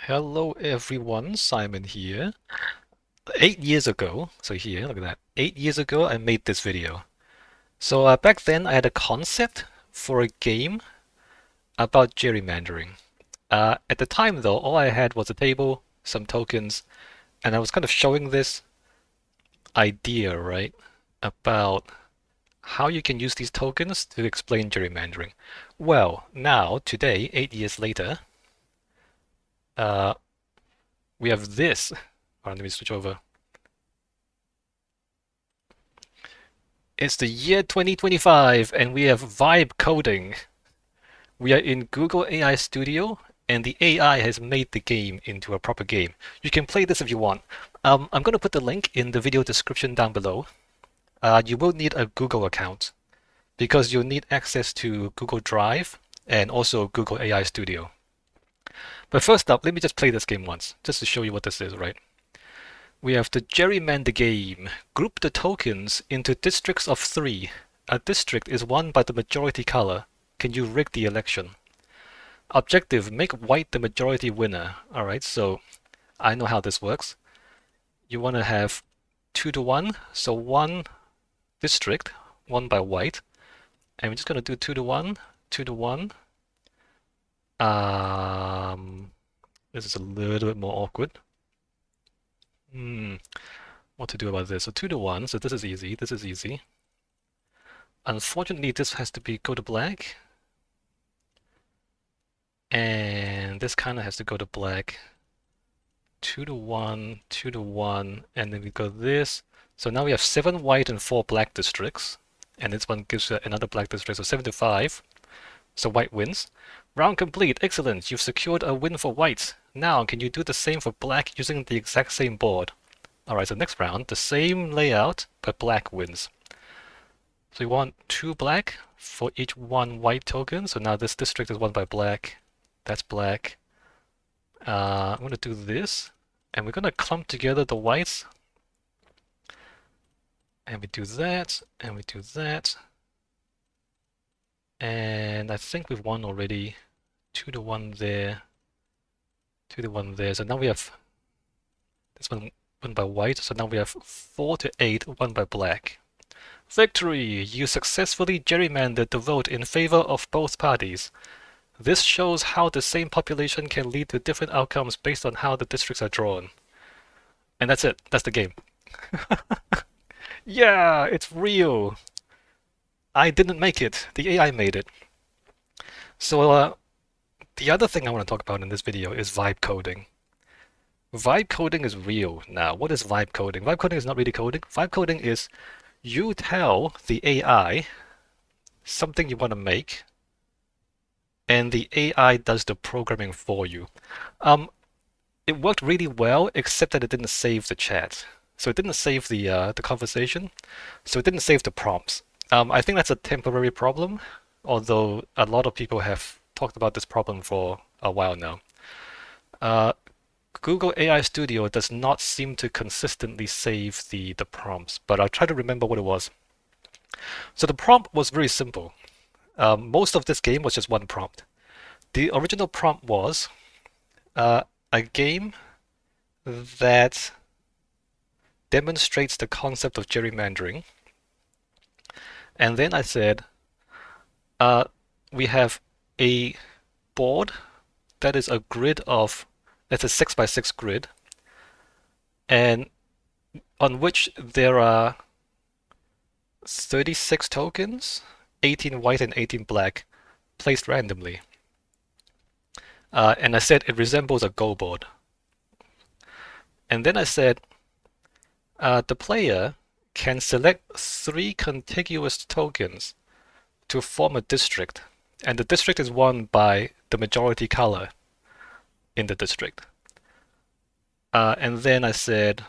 Hello everyone, Simon here. 8 years ago, so here, look at that. 8 years ago, I made this video. So back then, I had a concept for a game about gerrymandering. At the time, though, all I had was a table, some tokens, and I was kind of showing this idea, right, about how you can use these tokens to explain gerrymandering. Well, now, today, 8 years later, uh, we have this. Hold on, let me switch over. It's the year 2025 and we have vibe coding. We are in Google AI Studio and the AI has made the game into a proper game. You can play this if you want. I'm going to put the link in the video description down below. You will need a Google account because you'll need access to Google Drive and also Google AI Studio. But first up, let me just play this game once, just to show you what this is, right? We have the Gerrymander Game. Group the tokens into districts of 3. A district is won by the majority color. Can you rig the election? Objective, make white the majority winner. Alright, so I know how this works. You want to have 2 to 1, so one district, won by white. And we're just going to do 2 to 1, 2 to 1. This is a little bit more awkward. What to do about this? So 2 to 1, so this is easy, this is easy. Unfortunately, this has to go to black. And this kind of has to go to black. 2 to 1, 2 to 1, and then we go this. So now we have 7 white and 4 black districts. And this one gives another black district, so 7 to 5. So white wins. Round complete, excellent. You've secured a win for white. Now, can you do the same for black using the exact same board? Alright, so next round, the same layout, but black wins. So we want 2 black for each 1 white token. So now this district is won by black. That's black. I'm going to do this. And we're going to clump together the whites. And we do that. And we do that. And I think we've won already. 2 to 1 there. 2 to 1 there. So now we have this one won by white. So now we have 4 to 8 won by black. Victory! You successfully gerrymandered the vote in favor of both parties. This shows how the same population can lead to different outcomes based on how the districts are drawn. And that's it. That's the game. Yeah, it's real. I didn't make it. The AI made it. So the other thing I want to talk about in this video is vibe coding. Vibe coding is real now. What is vibe coding? Vibe coding is not really coding. Vibe coding is you tell the AI something you want to make, and the AI does the programming for you. It worked really well, except that it didn't save the chat. So it didn't save the conversation. So it didn't save the prompts. I think that's a temporary problem, although a lot of people have talked about this problem for a while now. Google AI Studio does not seem to consistently save the prompts, but I'll try to remember what it was. So the prompt was very simple. Most of this game was just one prompt. The original prompt was a game that demonstrates the concept of gerrymandering. And then I said, we have a board that is a grid of, that's a 6x6 grid, and on which there are 36 tokens, 18 white and 18 black, placed randomly. And I said it resembles a Go board. And then I said the player can select 3 contiguous tokens to form a district, and the district is won by the majority color in the district. And then I said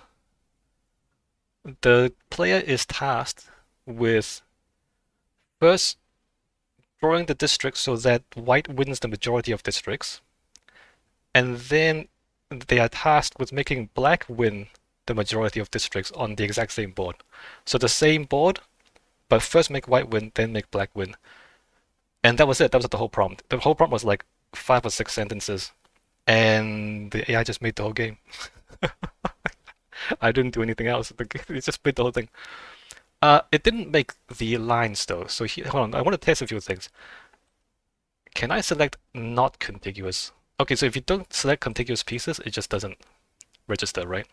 the player is tasked with first drawing the district so that white wins the majority of districts, and then they are tasked with making black win the majority of districts on the exact same board. So the same board, but first make white win, then make black win. And that was it. That was the whole prompt. The whole prompt was like 5 or 6 sentences. and the AI just made the whole game. I didn't do anything else. It just made the whole thing. It didn't make the lines though. So hold on, I want to test a few things. Can I select not contiguous? Okay, so if you don't select contiguous pieces, it just doesn't register, right?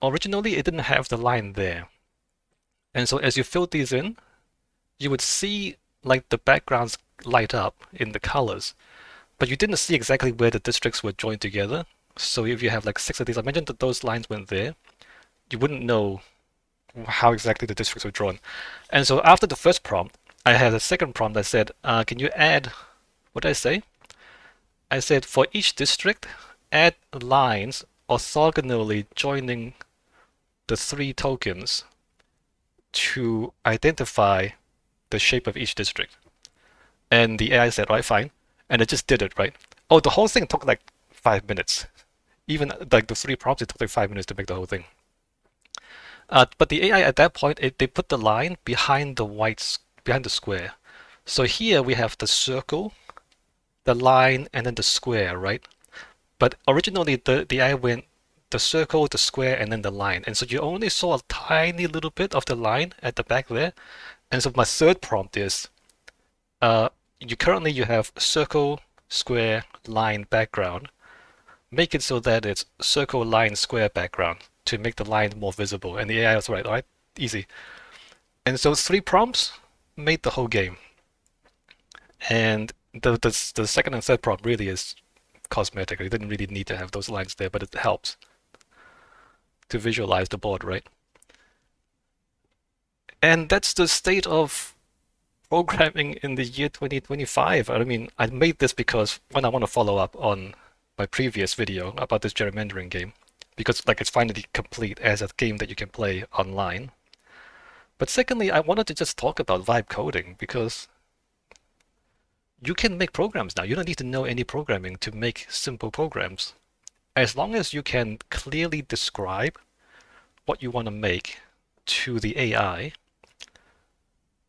Originally, it didn't have the line there. And so as you fill these in, you would see like the backgrounds light up in the colors, but you didn't see exactly where the districts were joined together. So if you have like 6 of these, I mentioned that those lines went there, you wouldn't know how exactly the districts were drawn. And so after the first prompt, I had a second prompt that said, can you add, what did I say? I said for each district, add lines orthogonally joining the 3 tokens to identify the shape of each district. And the AI said, right, fine. And it just did it, right? Oh, the whole thing took like 5 minutes. Even like the 3 prompts, it took like 5 minutes to make the whole thing. But the AI at that point, they put the line behind behind the square. So here we have the circle, the line, and then the square, right? But originally the AI went the circle, the square, and then the line. And so you only saw a tiny little bit of the line at the back there. And so my third prompt is, you have circle, square, line, background. Make it so that it's circle, line, square, background to make the line more visible. And the AI was right, all right, easy. And so 3 prompts made the whole game. And the second and third prompt really is cosmetic. You didn't really need to have those lines there, but it helps to visualize the board, right? And that's the state of programming in the year 2025. I mean, I made this because when I want to follow up on my previous video about this gerrymandering game, because like it's finally complete as a game that you can play online. But secondly, I wanted to just talk about vibe coding because you can make programs now. You don't need to know any programming to make simple programs. As long as you can clearly describe what you want to make to the AI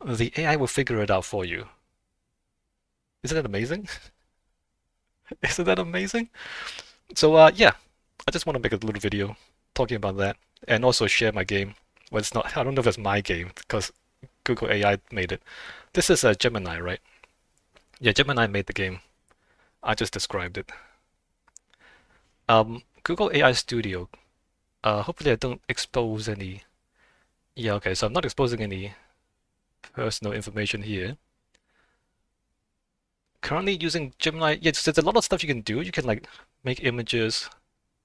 will figure it out for you. Isn't that amazing? Isn't that amazing? So yeah, I just want to make a little video talking about that and also share my game. Well, it's not, I don't know if it's my game because Google AI made it. This is a Gemini, right? Yeah, Gemini made the game. I just described it. Google AI Studio. Hopefully I don't expose any. Yeah, okay, so I'm not exposing any personal information here. Currently using Gemini, yeah, there's a lot of stuff you can do. You can like make images,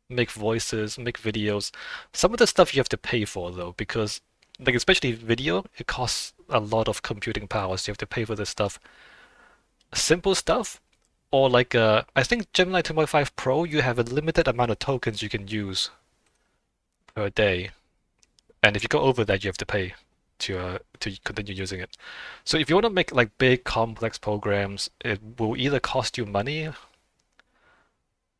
make voices, make videos. Some of the stuff you have to pay for though, because like especially video, it costs a lot of computing power, so you have to pay for this stuff. Simple stuff, or like I think Gemini 2.5 Pro, you have a limited amount of tokens you can use per day, and if you go over that, you have to pay to continue using it. So if you want to make like big complex programs, it will either cost you money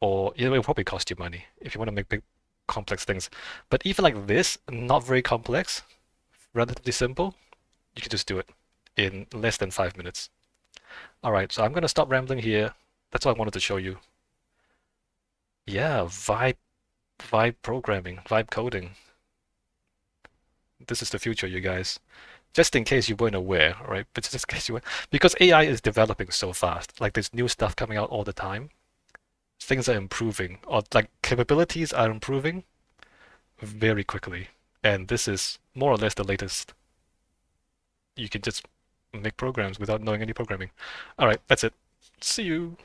or it will probably cost you money if you want to make big complex things. But even like this, not very complex, relatively simple, you can just do it in less than 5 minutes. All right, so I'm gonna stop rambling here. That's what I wanted to show you. Yeah, vibe programming, vibe coding. This is the future, you guys. Just in case you weren't aware, right? But just in case you weren't, because AI is developing so fast. Like there's new stuff coming out all the time. Things are improving, or like capabilities are improving very quickly. And this is more or less the latest. You can just make programs without knowing any programming. All right, that's it. See you.